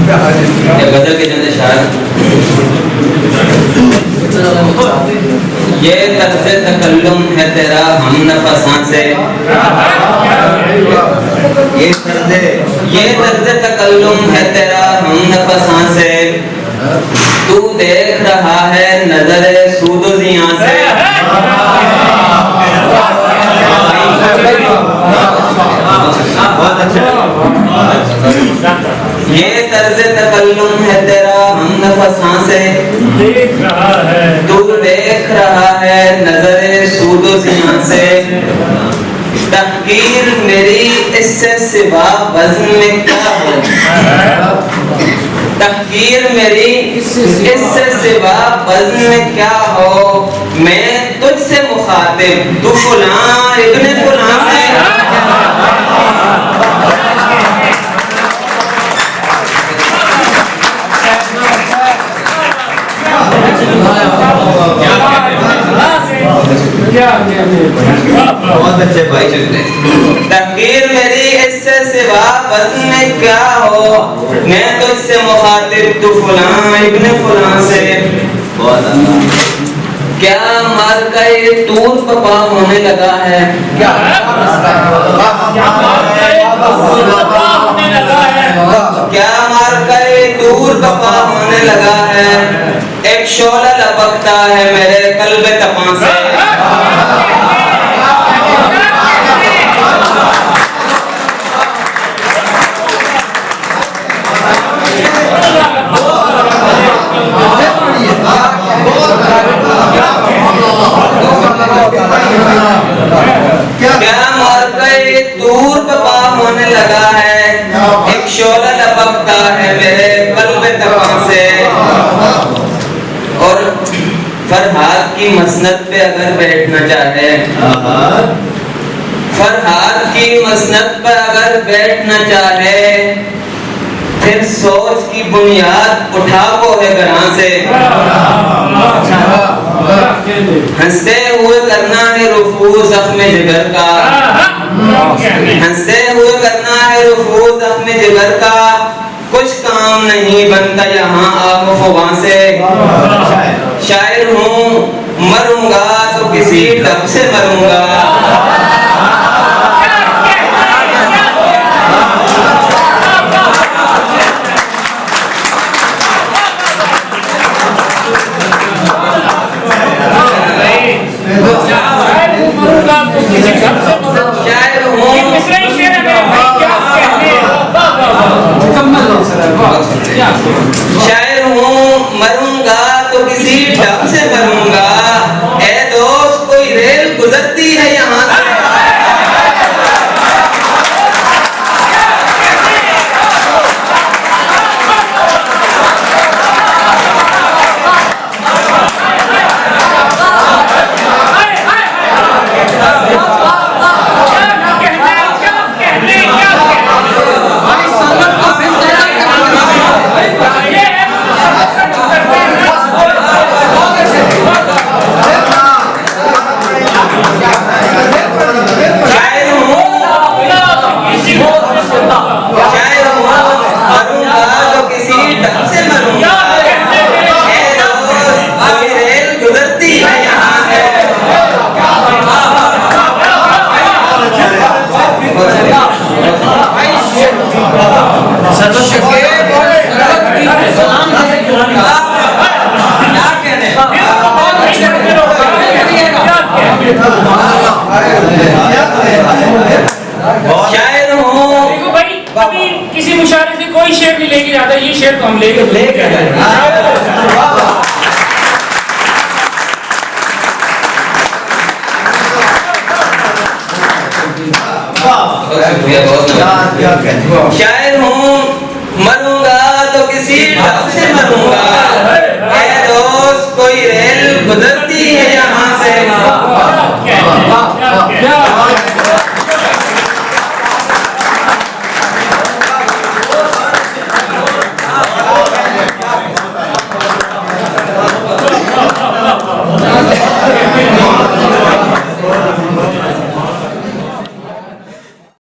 गजल के चंद शायर। ये तर्ज़े तकल्लुम है तेरा हमनफसां से, ये तर्ज़े तकल्लुम है तेरा हमनफसां से, तू देख रहा है नज़रे सूदो ज़ियां से। ये तर्ज़े तकल्लुम है तेरा हमनफसां से, देख रहा है तू देख रहा है नज़रे सूदो ज़ियां से। तहकीर मेरी इससे सिवा वज़न में क्या हो, तहकीर मेरी इससे सिवा वज़न में क्या हो। मैं तुझसे मुखातिब तू फुलां इब्ने फुलां से। बहुत अच्छे भाई चुनते। तहकीर मेरी इससे सिवा वज़न में क्या हो, मैं तो इससे मुखातिब तू फुलां इब्ने फुलां से। बहुत क्या मार का ये टूर पपा होने लगा है, क्या क्या मार का ये टूर पपा होने लगा है। एक शोला लपकता है मेरे कल्बे तपां से। क्या मर गए दूर पपा होने लगा है, एक शोला लपकता है मेरे कल्बे तपां से। और फरहाद की मसनद पे अगर बैठना चाहे, फरहाद की मसनद पे अगर बैठना चाहे, फिर सोच की बुनियाद उठा को है घरां से। हंसते हुए करना है रुफू ज़ख्म जिगर का, हंसते हुए करना है रुफू ज़ख्म जिगर का। कुछ काम नहीं बनता यहाँ आब ख़ुबां से। शायर हूँ मरूंगा तो किसी लब से मरूंगा। शायर हूँ मरूंगा तो किसी ढब से मरूंगा। ए दोस्त कोई रेल गुजरती है यहाँ से। शायर हूँ अभी किसी मुशायरे से कोई शेर नहीं लेके जाता, ये शेर तो हम लेके शायर हूँ मरूंगा तो किसी ढब से मरूंगा। ए दोस्त कोई रेल गुजरती है यहाँ से।